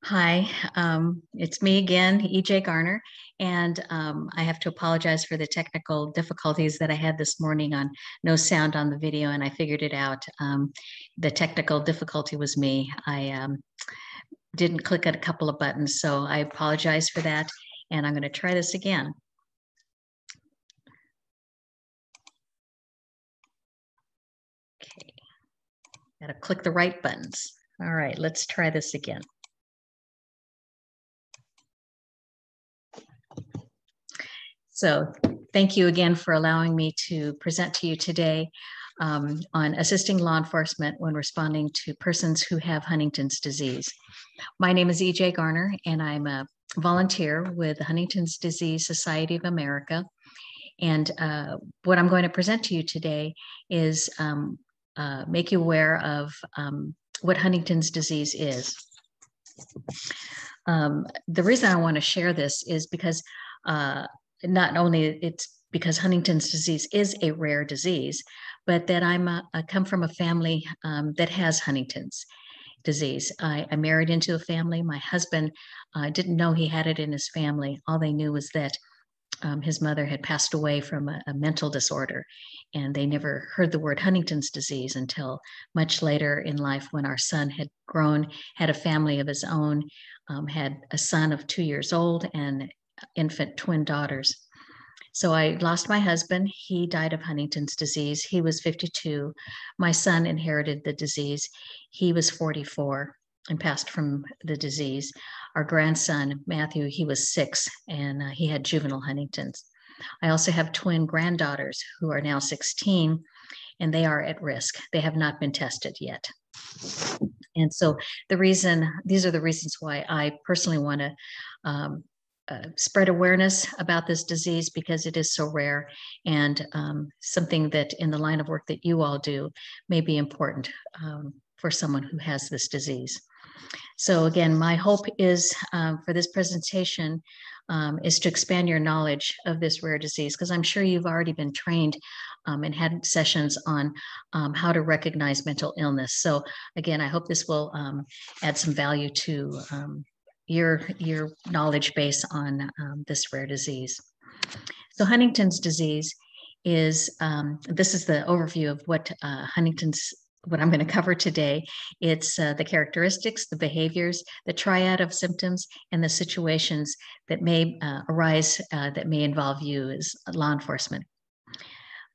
Hi, it's me again, EJ Garner, and I have to apologize for the technical difficulties that I had this morning on no sound on the video, and I figured it out. The technical difficulty was me. I didn't click on a couple of buttons, so I apologize for that, and I'm going to try this again. Okay, got to click the right buttons. All right, let's try this again. So thank you again for allowing me to present to you today on assisting law enforcement when responding to persons who have Huntington's disease. My name is EJ Garner, and I'm a volunteer with the Huntington's Disease Society of America. And what I'm going to present to you today is make you aware of what Huntington's disease is. The reason I want to share this is because not only it's because Huntington's disease is a rare disease, but that I come from a family that has Huntington's disease. I married into a family. My husband didn't know he had it in his family. All they knew was that his mother had passed away from a mental disorder, and they never heard the word Huntington's disease until much later in life when our son had grown, had a family of his own, had a son of 2 years old and infant twin daughters. So I lost my husband. He died of Huntington's disease. He was 52. My son inherited the disease. He was 44 and passed from the disease. Our grandson, Matthew, he was 6 and he had juvenile Huntington's. I also have twin granddaughters who are now 16 and they are at risk. They have not been tested yet. And so these are the reasons why I personally want to spread awareness about this disease, because it is so rare and something that in the line of work that you all do may be important for someone who has this disease. So again, my hope is for this presentation is to expand your knowledge of this rare disease, because I'm sure you've already been trained and had sessions on how to recognize mental illness. So again, I hope this will add some value to your knowledge base on this rare disease. So Huntington's disease is, this is the overview of what what I'm going to cover today. It's the characteristics, the behaviors, the triad of symptoms, and the situations that may arise that may involve you as law enforcement.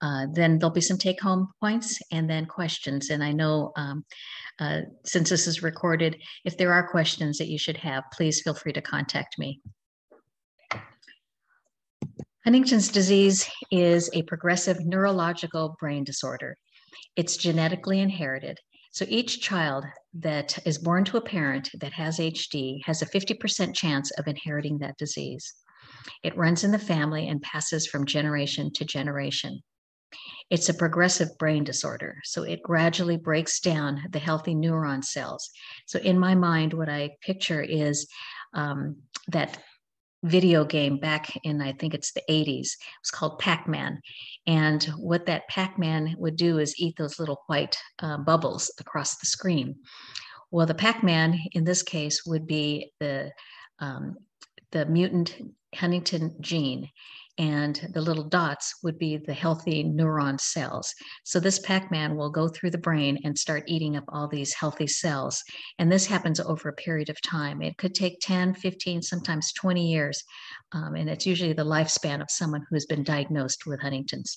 Then there'll be some take-home points and then questions. And I know since this is recorded, if there are questions that you should have, please feel free to contact me. Huntington's disease is a progressive neurological brain disorder. It's genetically inherited. So each child that is born to a parent that has HD has a 50% chance of inheriting that disease. It runs in the family and passes from generation to generation. It's a progressive brain disorder, so it gradually breaks down the healthy neuron cells. So in my mind, what I picture is that video game back in, I think it's the 80s. It was called Pac-Man. And what that Pac-Man would do is eat those little white bubbles across the screen. Well, the Pac-Man in this case would be the mutant Huntington gene, and the little dots would be the healthy neuron cells. So this Pac-Man will go through the brain and start eating up all these healthy cells. And this happens over a period of time. It could take 10, 15, sometimes 20 years. And it's usually the lifespan of someone who has been diagnosed with Huntington's.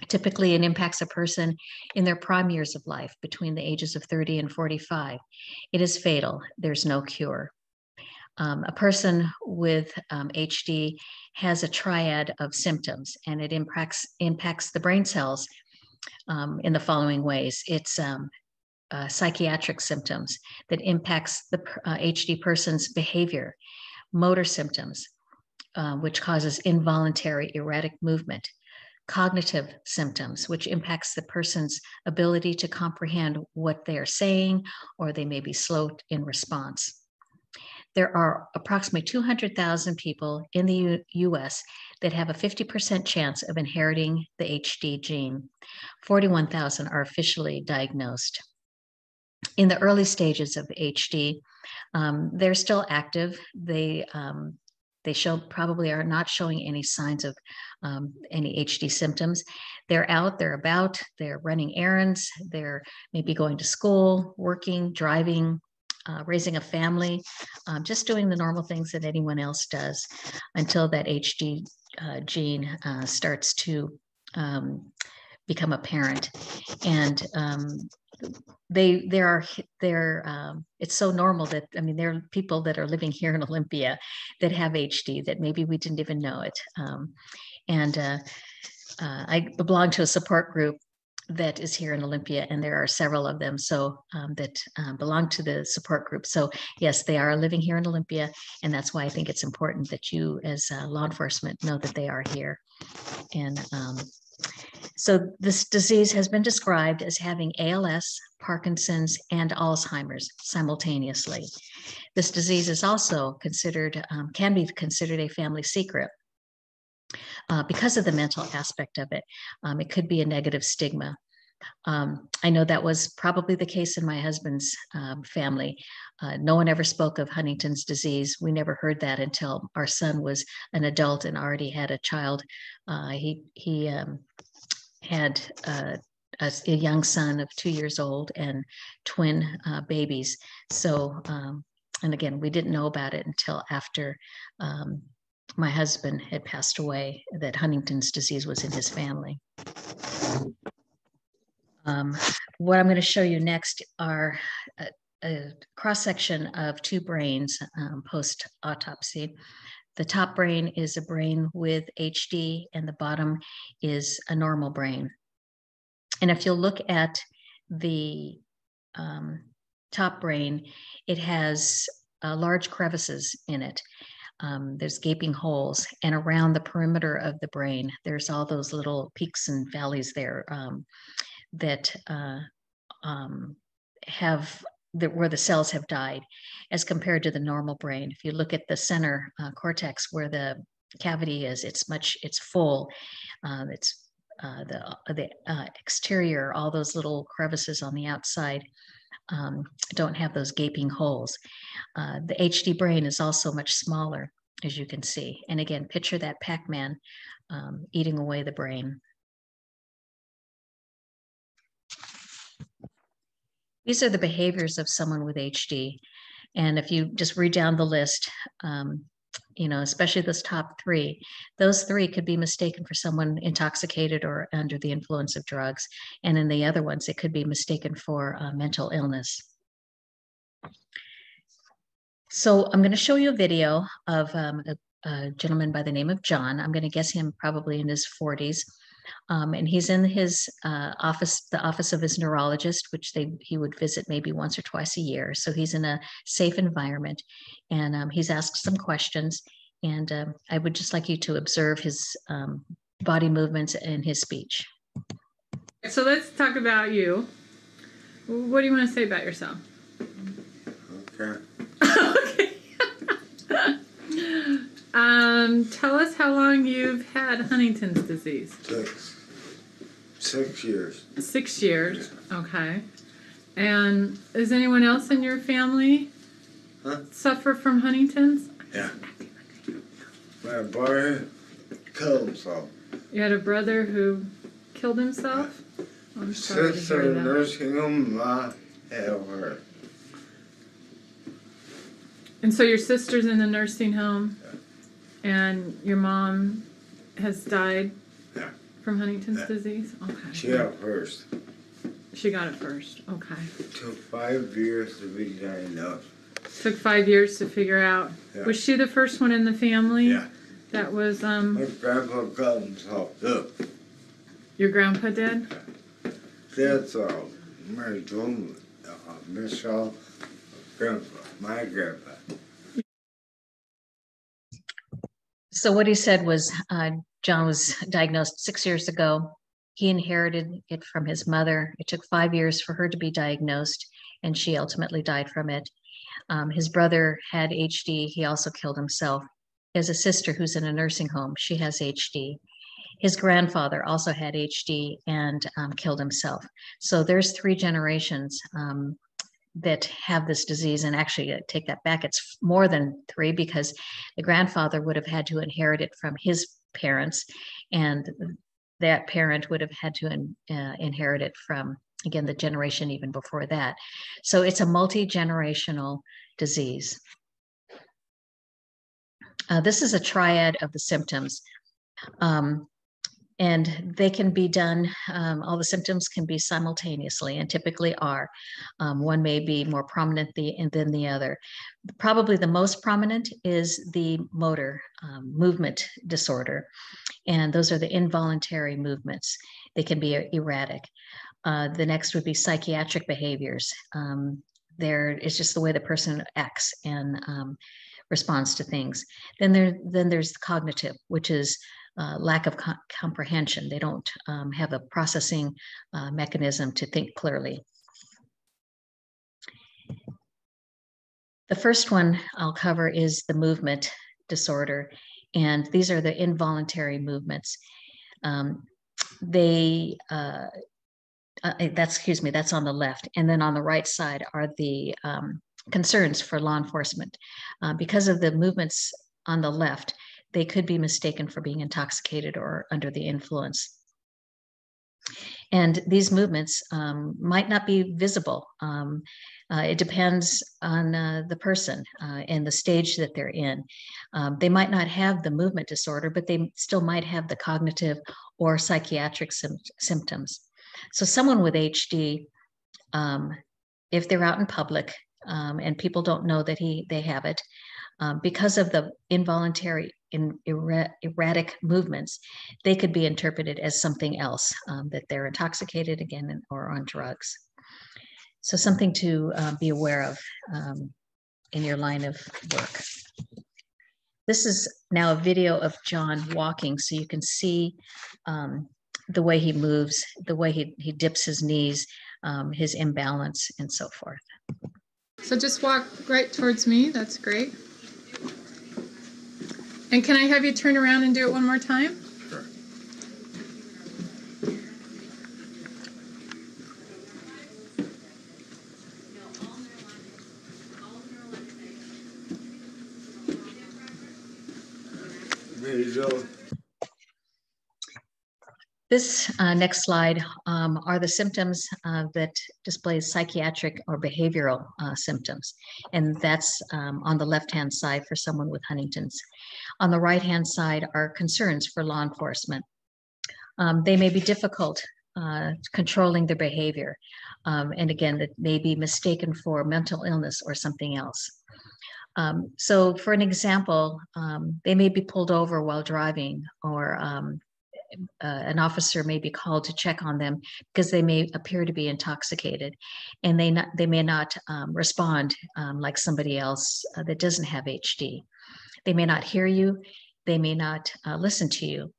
Typically, it impacts a person in their prime years of life, between the ages of 30 and 45. It is fatal. There's no cure. A person with HD has a triad of symptoms, and it impacts the brain cells in the following ways. It's psychiatric symptoms that impacts the HD person's behavior, motor symptoms, which causes involuntary erratic movement, cognitive symptoms, which impacts the person's ability to comprehend what they are saying, or they may be slow in response. There are approximately 200,000 people in the US that have a 50% chance of inheriting the HD gene. 41,000 are officially diagnosed. in the early stages of HD, they're still active. They probably are not showing any signs of any HD symptoms. They're out, they're about, they're running errands, they're maybe going to school, working, driving, raising a family, just doing the normal things that anyone else does until that HD gene starts to become apparent. And it's so normal that, I mean, there are people that are living here in Olympia that have HD that maybe we didn't even know it. I belong to a support group that is here in Olympia, and there are several of them that belong to the support group. So yes, they are living here in Olympia, and that's why I think it's important that you as law enforcement know that they are here. And so this disease has been described as having ALS, Parkinson's, and Alzheimer's simultaneously. This disease is also considered, can be considered a family secret. Because of the mental aspect of it. It could be a negative stigma. I know that was probably the case in my husband's family. No one ever spoke of Huntington's disease. We never heard that until our son was an adult and already had a child. He had a young son of 2 years old and twin babies. So, and again, we didn't know about it until after my husband had passed away, that Huntington's disease was in his family. What I'm going to show you next are a cross-section of two brains post-autopsy. The top brain is a brain with HD, and the bottom is a normal brain. And if you'll look at the top brain, it has large crevices in it. There's gaping holes, and around the perimeter of the brain, there's all those little peaks and valleys there that where the cells have died, as compared to the normal brain. If you look at the center cortex where the cavity is, it's full. It's the exterior, all those little crevices on the outside don't have those gaping holes. The HD brain is also much smaller, as you can see. And again, picture that Pac-Man eating away the brain. These are the behaviors of someone with HD. And if you just read down the list, especially those top three, those three could be mistaken for someone intoxicated or under the influence of drugs. And in the other ones, it could be mistaken for mental illness. So I'm going to show you a video of a gentleman by the name of John. I'm going to guess him probably in his 40s. And he's in his office, the office of his neurologist, which he would visit maybe once or twice a year. So he's in a safe environment, and he's asked some questions. And I would just like you to observe his body movements and his speech. So let's talk about you. What do you want to say about yourself? Okay. Okay. Tell us how long you've had Huntington's disease. 6 years. 6 years. Okay. And is anyone else in your family suffer from Huntington's? Yeah. My brother killed himself. You had a brother who killed himself? Yeah. I'm sorry to Sister hear that. nursing home, Ma had her. And so your sister's in the nursing home, Yeah. and your mom has died Yeah. from Huntington's Yeah. disease? Okay. She got it first. She got it first. Okay. It took 5 years to be diagnosed. Took 5 years to figure out. Yeah. Was she the first one in the family? Yeah. That was, My grandpa killed himself too. your grandpa did? That's Mary Joan, Michelle, grandpa, my grandpa. So what he said was John was diagnosed 6 years ago. He inherited it from his mother. It took 5 years for her to be diagnosed, and she ultimately died from it. His brother had HD. He also killed himself. He has a sister who's in a nursing home. She has HD. His grandfather also had HD and killed himself. So there's 3 generations that have this disease, and actually I take that back, it's more than 3 because the grandfather would have had to inherit it from his parents, and that parent would have had to inherit it from, again, the generation even before that. So it's a multi-generational disease. This is a triad of the symptoms. And they can be done, all the symptoms can be simultaneously and typically are. One may be more prominent than the other. Probably the most prominent is the motor movement disorder. And those are the involuntary movements. They can be erratic. The next would be psychiatric behaviors. There is just the way the person acts and responds to things. Then there's the cognitive, which is lack of comprehension. They don't have a processing mechanism to think clearly. The first one I'll cover is the movement disorder, and these are the involuntary movements. That's on the left, and then on the right side are the concerns for law enforcement. Because of the movements on the left, they could be mistaken for being intoxicated or under the influence. And these movements might not be visible. It depends on the person and the stage that they're in. They might not have the movement disorder, but they still might have the cognitive or psychiatric symptoms. So someone with HD, if they're out in public and people don't know that they have it, because of the involuntary erratic movements, they could be interpreted as something else, that they're intoxicated again or on drugs. So something to be aware of in your line of work. This is now a video of John walking, so you can see the way he moves, the way he dips his knees, his imbalance, and so forth. So just walk right towards me. That's great. And can I have you turn around and do it one more time? Sure. This next slide are the symptoms that display psychiatric or behavioral symptoms. And that's on the left-hand side for someone with Huntington's. On the right-hand side are concerns for law enforcement. They may be difficult controlling their behavior. And again, that may be mistaken for mental illness or something else. So for an example, they may be pulled over while driving, or an officer may be called to check on them because they may appear to be intoxicated, and they may not respond like somebody else that doesn't have HD. They may not hear you. They may not listen to you.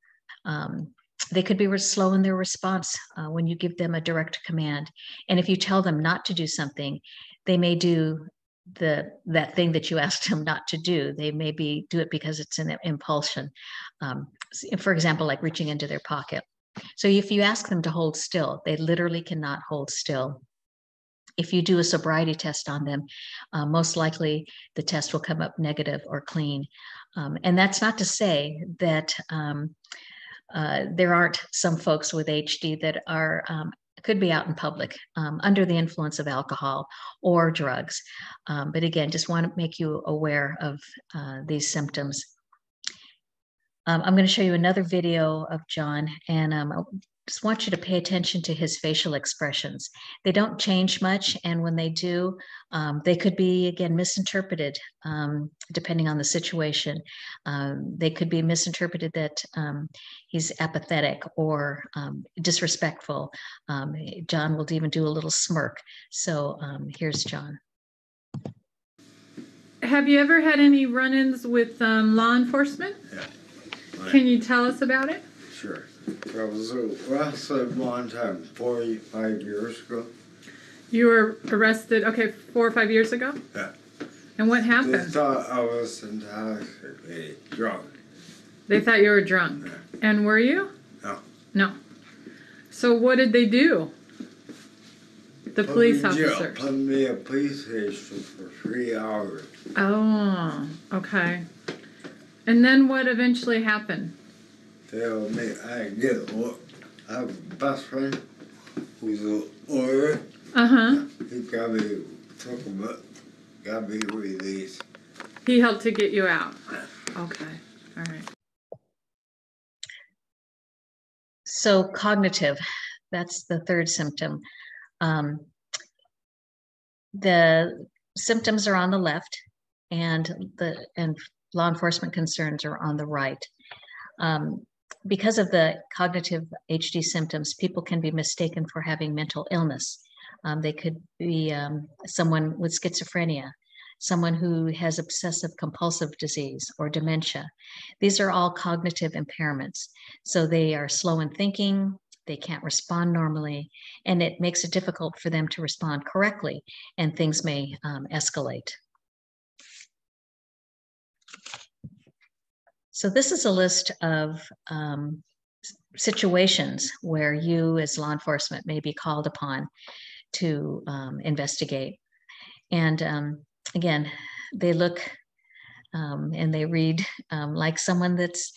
They could be slow in their response when you give them a direct command. And if you tell them not to do something, they may do that thing that you asked them not to do. They may do it because it's an impulsion. For example, like reaching into their pocket. So if you ask them to hold still, they literally cannot hold still. If you do a sobriety test on them, most likely the test will come up negative or clean. And that's not to say that there aren't some folks with HD that could be out in public under the influence of alcohol or drugs. But again, just want to make you aware of these symptoms. I'm going to show you another video of John, and I just want you to pay attention to his facial expressions. They don't change much, and when they do, they could be, again, misinterpreted depending on the situation. They could be misinterpreted that he's apathetic or disrespectful. John will even do a little smirk. So here's John. Have you ever had any run-ins with law enforcement? Yeah. Can you tell us about it? Sure. That was roughly one time, 45 years ago. You were arrested, okay, 4 or 5 years ago? Yeah. And what They happened? thought I was intoxicated, drunk. They thought you were drunk. Yeah. And were you? No. No. So what did they do? The police put me in jail, officers. put me in a police station for 3 hours. Oh, okay. And then what eventually happened? Tell me I get what I have a best friend who's a lawyer. He got me took him up, got me released. He helped to get you out. Okay. All right. So cognitive, that's the third symptom. The symptoms are on the left, and law enforcement concerns are on the right. Because of the cognitive HD symptoms, people can be mistaken for having mental illness. They could be someone with schizophrenia, someone who has obsessive compulsive disease or dementia. These are all cognitive impairments. So they are slow in thinking, they can't respond normally, and it makes it difficult for them to respond correctly, and things may escalate. So this is a list of situations where you as law enforcement may be called upon to investigate. And again, they look and they read like someone that's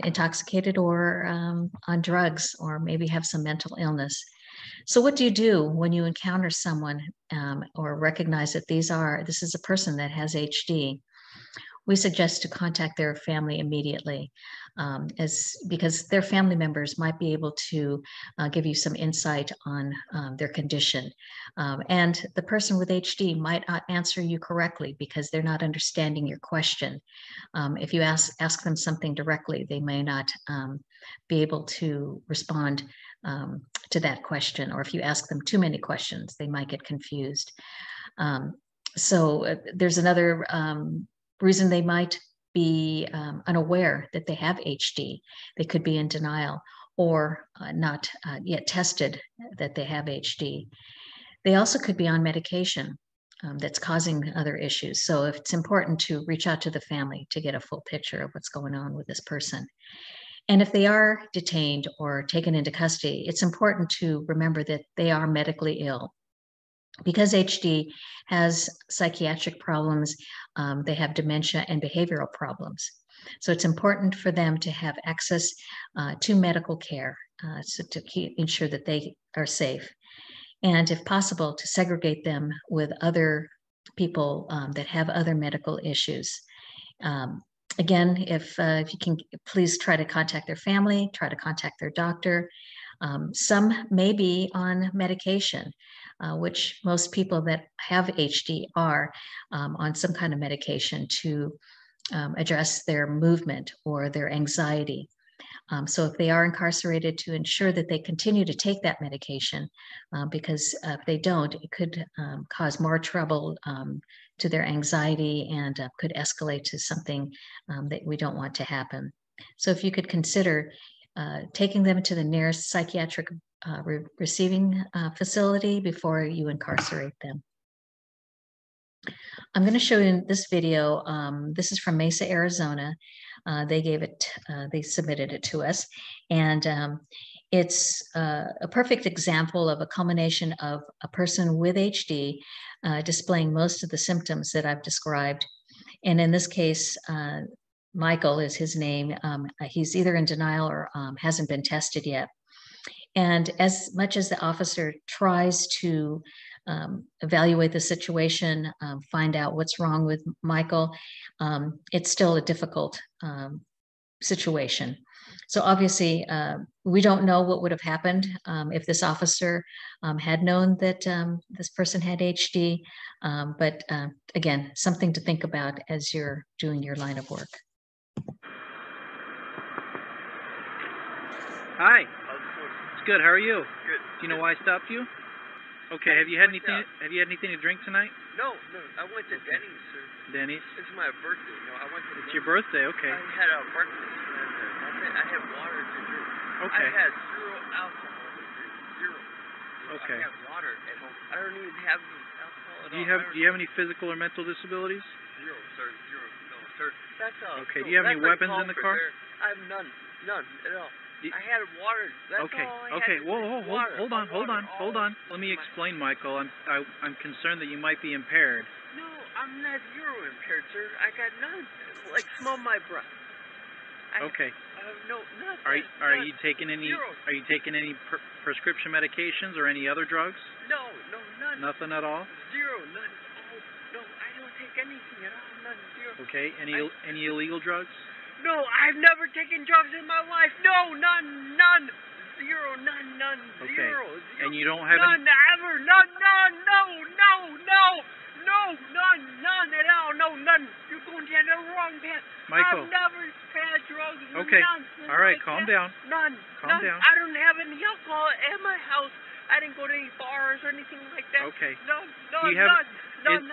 intoxicated or on drugs, or maybe have some mental illness. So what do you do when you encounter someone or recognize that this is a person that has HD? We suggest to contact their family immediately, because their family members might be able to give you some insight on their condition. And the person with HD might not answer you correctly because they're not understanding your question. If you ask them something directly, they may not be able to respond to that question. Or if you ask them too many questions, they might get confused. So there's another reason they might be unaware that they have HD. They could be in denial or not yet tested that they have HD. They also could be on medication that's causing other issues. So it's important to reach out to the family to get a full picture of what's going on with this person. And if they are detained or taken into custody, it's important to remember that they are medically ill. Because HD has psychiatric problems, they have dementia and behavioral problems. So it's important for them to have access to medical care, so to ensure that they are safe. And if possible, to segregate them with other people that have other medical issues. Again, if you can, please try to contact their family, try to contact their doctor. Some may be on medication, which most people that have HD are on some kind of medication to address their movement or their anxiety. So if they are incarcerated, to ensure that they continue to take that medication, because if they don't, it could cause more trouble to their anxiety and could escalate to something that we don't want to happen. So if you could consider taking them to the nearest psychiatric receiving facility before you incarcerate them. I'm going to show you this video. This is from Mesa, Arizona. They submitted it to us. And it's a perfect example of a culmination of a person with HD displaying most of the symptoms that I've described. And in this case, Michael is his name. He's either in denial or hasn't been tested yet. And as much as the officer tries to evaluate the situation, find out what's wrong with Michael, it's still a difficult situation. So obviously, we don't know what would have happened if this officer had known that this person had HD. But again, something to think about as you're doing your line of work. Hi. It's good. How are you? Good. Do you know why I stopped you? Okay. Have you had anything? Have you had anything to drink tonight? No. I went to Denny's, sir. Denny's. It's my birthday. I went to. It's your birthday. Okay. I had a breakfast and I had water to drink. Okay. I had zero alcohol to drink. Zero. Okay. I have water at home. I don't even have any alcohol at all. Do you have any physical or mental disabilities? Zero, sir. Zero. No, sir. That's all. Okay. Do you have any weapons in the car? I have none at all. I had water. That's Okay. all I Okay. had. Whoa. Hold on. Let me explain, Michael. I'm concerned that you might be impaired. No, I'm not zero impaired, sir. I got none. Like, smell my breath. Okay. No, nothing. Are you taking any? Zero. Are you taking any prescription medications or any other drugs? No, none. Nothing at all. Zero, none. Oh, no, I don't take anything at all. None, zero. Okay. Any illegal drugs? No, I've never taken drugs in my life. No, none. Zero, none. Okay. Zero. And you don't have none any? ever. None at all. No, none. You're going down the wrong path. Michael. I've never had drugs. Okay. Nonsense All right. like Calm that. down. None. Calm down. I don't have any alcohol at my house. I didn't go to any bars or anything like that. Okay. None. Do you have- None.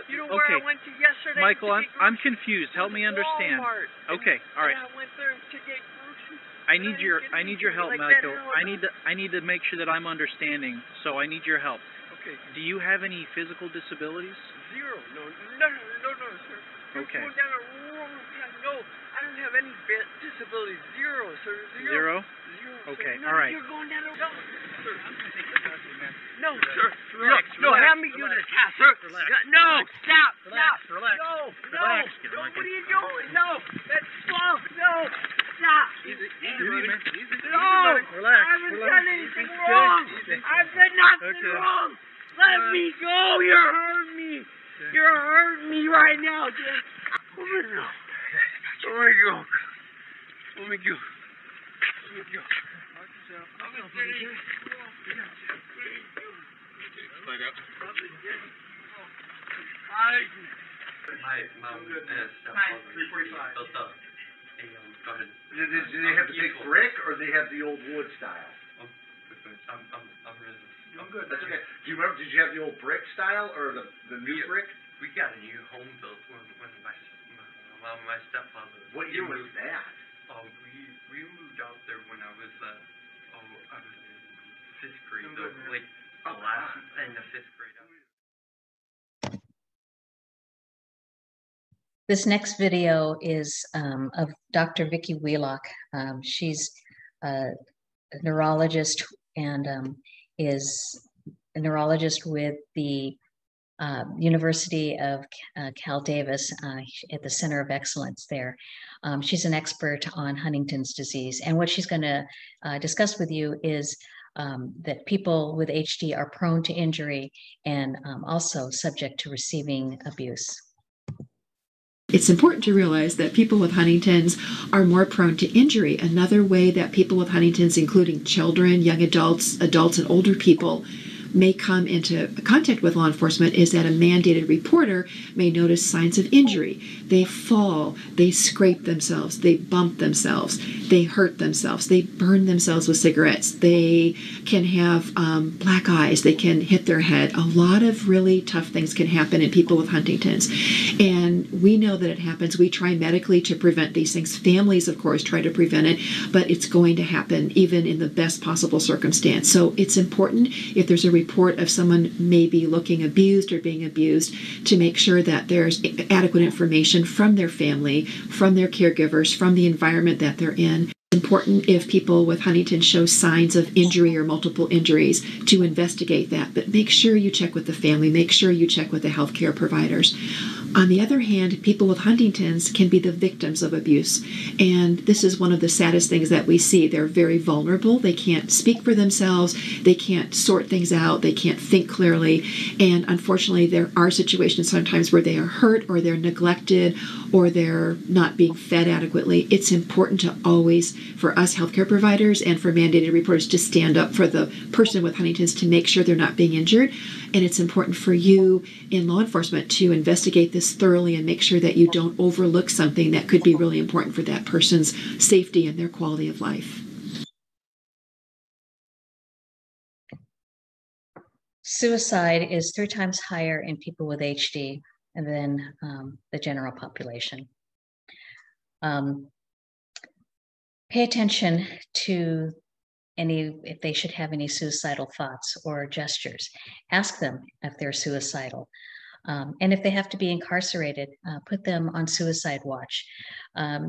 You know where I Okay. went to yesterday? Michael, to get I'm groceries? confused. Help me understand. Walmart. Okay. All right. And I went there to get groceries. I need your help, Like that, Michael. no, I need to make sure that I'm understanding. So I need your help. Okay. Do you have any physical disabilities? Zero. No, sir. You're Okay. going down a wrong path. No, I don't have any disabilities. Zero, sir. Zero? Zero, Okay, sir. No, all right. You're going down a wrong sir. I'm going to take the test, man. No, Relax. sir. Relax, No, relax, have me do relax. the test, sir. Relax. No, stop. Relax, Stop. relax. No. Relax, No, Michael. what are you doing? No, that's slow. No, stop. Easy, man. Easy, No, Relax. I haven't Relax. done anything Easy. wrong. Easy. I've done nothing Okay. wrong. Let me go. You're hurting me. You're hurting me right now, Jim. Let me go. My mom and stepfather 3:45. built up a garden. Do they have the big brick or they have the old wood style? I'm really. I'm good. That's okay. Do you remember? Did you have the old brick style or the new brick? We got a new home built when my mom and my stepfather. What year was that? We moved out there when I was I was in fifth grade. I'm good, man. Like the last in the fifth grade. This next video is of Dr. Vicki Wheelock. She's a neurologist and is a neurologist with the University of Cal Davis at the Center of Excellence there. She's an expert on Huntington's disease. And what she's going to discuss with you is that people with HD are prone to injury and also subject to receiving abuse. It's important to realize that people with Huntington's are more prone to injury. Another way that people with Huntington's, including children, young adults, and older people, may come into contact with law enforcement is that a mandated reporter may notice signs of injury. They fall, they scrape themselves, they bump themselves, they hurt themselves, they burn themselves with cigarettes, they can have black eyes, they can hit their head. A lot of really tough things can happen in people with Huntington's. And we know that it happens. We try medically to prevent these things. Families, of course, try to prevent it, but it's going to happen even in the best possible circumstance. So it's important, if there's a report of someone maybe looking abused or being abused, to make sure that there's adequate information from their family, from their caregivers, from the environment that they're in. It's important if people with Huntington show signs of injury or multiple injuries to investigate that, but make sure you check with the family, make sure you check with the healthcare providers. On the other hand, people with Huntington's can be the victims of abuse, and this is one of the saddest things that we see. They're very vulnerable. They can't speak for themselves. They can't sort things out. They can't think clearly, and unfortunately, there are situations sometimes where they are hurt or they're neglected or they're not being fed adequately. It's important to always, for us healthcare providers and for mandated reporters, to stand up for the person with Huntington's to make sure they're not being injured. And it's important for you in law enforcement to investigate this thoroughly and make sure that you don't overlook something that could be really important for that person's safety and their quality of life. Suicide is 3 times higher in people with HD than the general population. Pay attention to if they should have any suicidal thoughts or gestures. Ask them if they're suicidal. And if they have to be incarcerated, put them on suicide watch.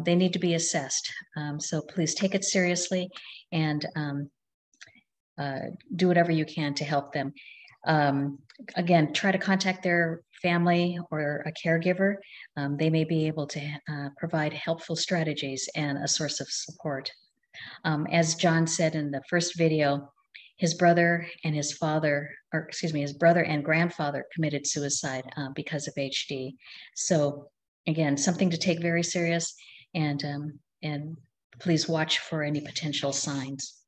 They need to be assessed. So please take it seriously and do whatever you can to help them. Again, try to contact their family or a caregiver. They may be able to provide helpful strategies and a source of support. As John said in the first video, his brother and his father, or excuse me, his brother and grandfather committed suicide because of HD. So again, something to take very serious, and please watch for any potential signs.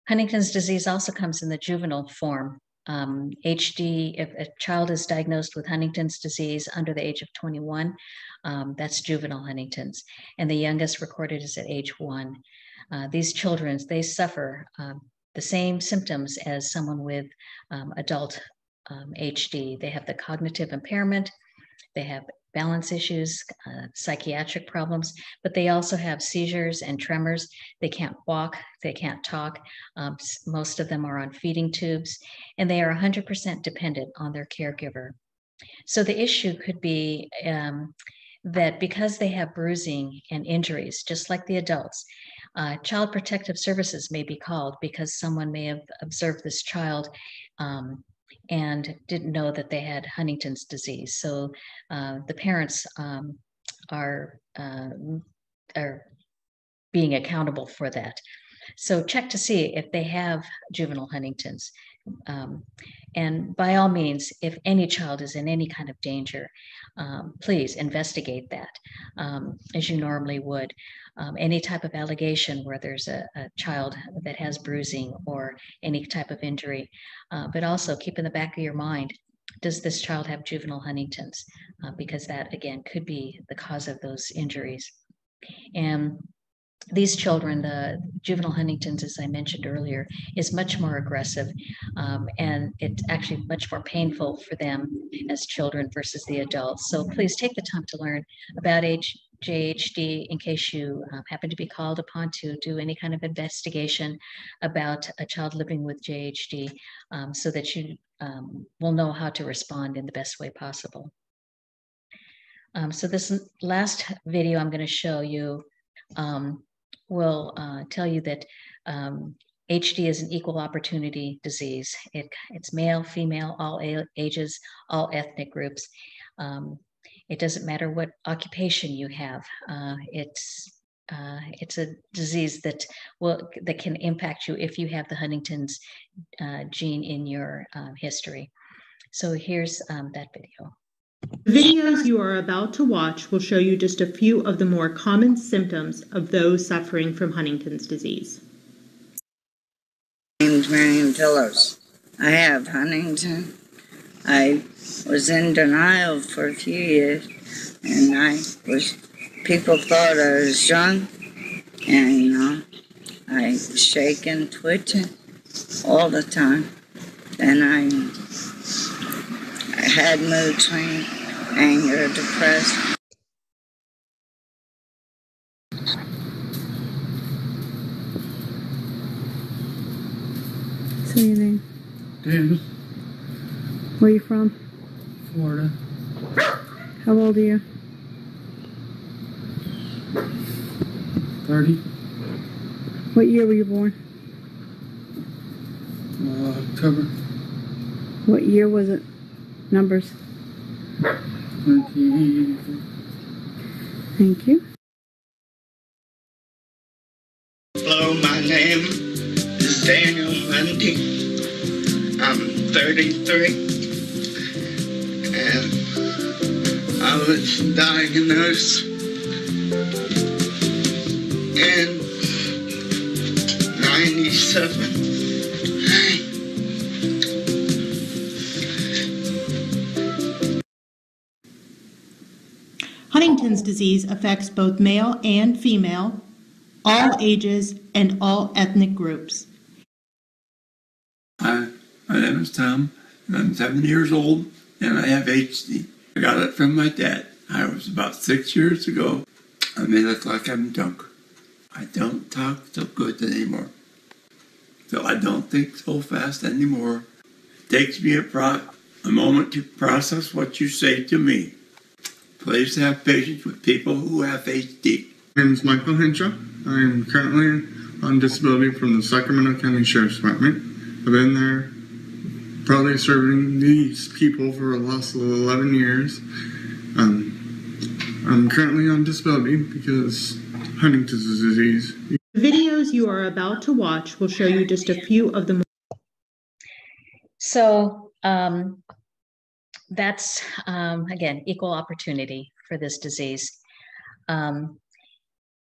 Huntington's disease also comes in the juvenile form. HD, if a child is diagnosed with Huntington's disease under the age of 21, that's juvenile Huntington's, and the youngest recorded is at age 1. These children, they suffer the same symptoms as someone with adult HD. They have the cognitive impairment, they have balance issues, psychiatric problems, but they also have seizures and tremors. They can't walk, they can't talk. Most of them are on feeding tubes, and they are 100% dependent on their caregiver. So the issue could be that because they have bruising and injuries, just like the adults, Child Protective Services may be called because someone may have observed this child and didn't know that they had Huntington's disease. So the parents are being accountable for that. So check to see if they have juvenile Huntington's. And by all means, if any child is in any kind of danger, please investigate that as you normally would. Any type of allegation where there's a child that has bruising or any type of injury, but also keep in the back of your mind, does this child have juvenile Huntington's? Because that, again, could be the cause of those injuries. And these children, the juvenile Huntington's, as I mentioned earlier, is much more aggressive, and it's actually much more painful for them as children versus the adults. So please take the time to learn about JHD in case you happen to be called upon to do any kind of investigation about a child living with JHD, so that you will know how to respond in the best way possible. So this last video I'm going to show you will tell you that HD is an equal opportunity disease. It's male, female, all ages, all ethnic groups. It doesn't matter what occupation you have. It's a disease that can impact you if you have the Huntington's gene in your history. So here's that video. The videos you are about to watch will show you just a few of the more common symptoms of those suffering from Huntington's disease. My name's Marion Pillows. I have Huntington. I was in denial for a few years, and people thought I was young, and I was shaking, twitching all the time. Then I had mood swings, anger, depressed. Say your name. David. Where are you from? Florida. How old are you? 30. What year were you born? October. What year was it? Numbers. 1984. Thank you. Hello, my name is Daniel Hunty. I'm 33, and I was diagnosed in 97. Huntington's disease affects both male and female, all ages, and all ethnic groups. Hi, my name is Tom, and I'm 7 years old, and I have HD. I got it from my dad. I was about 6 years ago. I may look like I'm drunk. I don't talk so good anymore. So I don't think so fast anymore. takes me a moment to process what you say to me. Please have patience with people who have HD. My name is Michael Henshaw. I am currently on disability from the Sacramento County Sheriff's Department. I've been there probably serving these people for the last 11 years. I'm currently on disability because Huntington's disease. The videos you are about to watch will show you just a few of the. So that's, again, equal opportunity for this disease.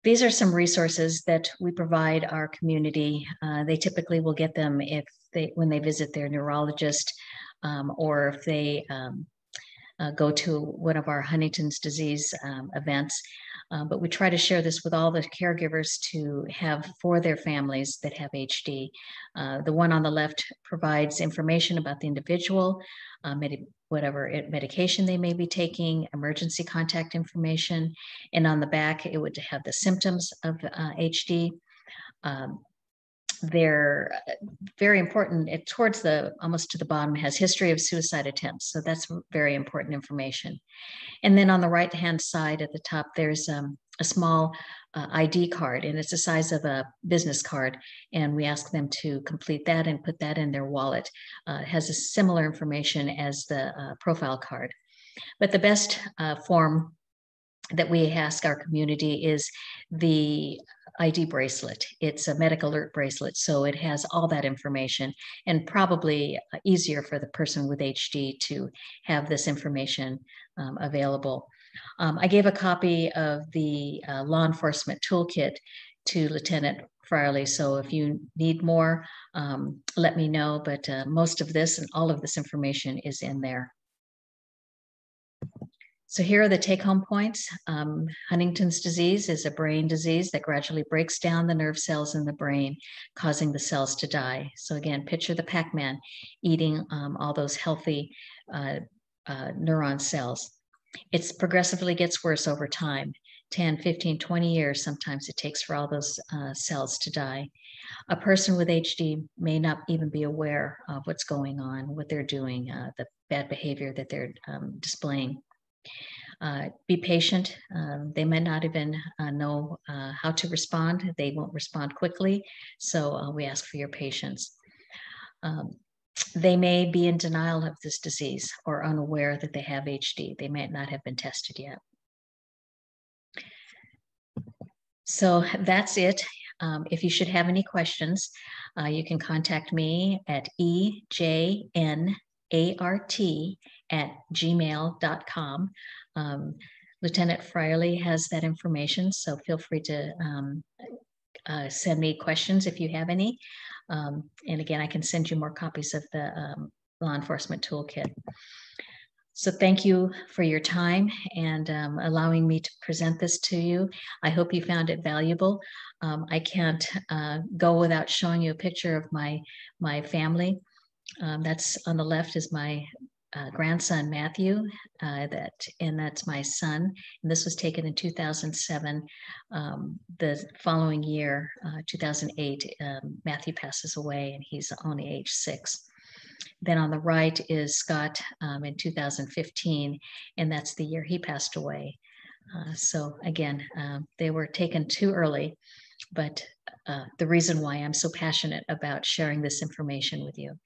These are some resources that we provide our community. They typically will get them when they visit their neurologist, or if they go to one of our Huntington's disease events. But we try to share this with all the caregivers to have for their families that have HD. The one on the left provides information about the individual, whatever medication they may be taking, emergency contact information, and on the back it would have the symptoms of HD. They're very important. Towards almost to the bottom, has history of suicide attempts, so that's very important information. And then on the right hand side at the top, there's a small ID card, and it's the size of a business card, and we ask them to complete that and put that in their wallet. It has a similar information as the profile card, but the best form that we ask our community is the ID bracelet. It's a medical alert bracelet, so it has all that information, and probably easier for the person with HD to have this information available. I gave a copy of the law enforcement toolkit to Lieutenant Friarley, so if you need more, let me know, but most of this and all of this information is in there. So here are the take-home points. Huntington's disease is a brain disease that gradually breaks down the nerve cells in the brain, causing the cells to die. So again, picture the Pac-Man eating all those healthy neuron cells. It progressively gets worse over time. 10, 15, 20 years sometimes it takes for all those cells to die. A person with HD may not even be aware of what's going on, what they're doing, the bad behavior that they're displaying. Be patient. They may not even know how to respond. They won't respond quickly, so we ask for your patience. They may be in denial of this disease or unaware that they have HD. They might not have been tested yet. So that's it. If you should have any questions, you can contact me at ejnart@gmail.com. Lieutenant Friarley has that information, so feel free to send me questions if you have any. And again, I can send you more copies of the law enforcement toolkit. So thank you for your time and allowing me to present this to you. I hope you found it valuable. I can't go without showing you a picture of my family. That's on the left is my grandson Matthew, and that's my son. And this was taken in 2007. The following year, 2008, Matthew passes away, and he's only age 6. Then on the right is Scott in 2015, and that's the year he passed away. So again, they were taken too early, but the reason why I'm so passionate about sharing this information with you.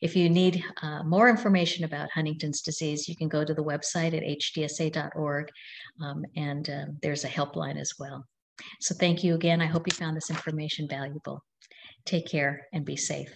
If you need more information about Huntington's disease, you can go to the website at hdsa.org, and there's a helpline as well. So thank you again. I hope you found this information valuable. Take care and be safe.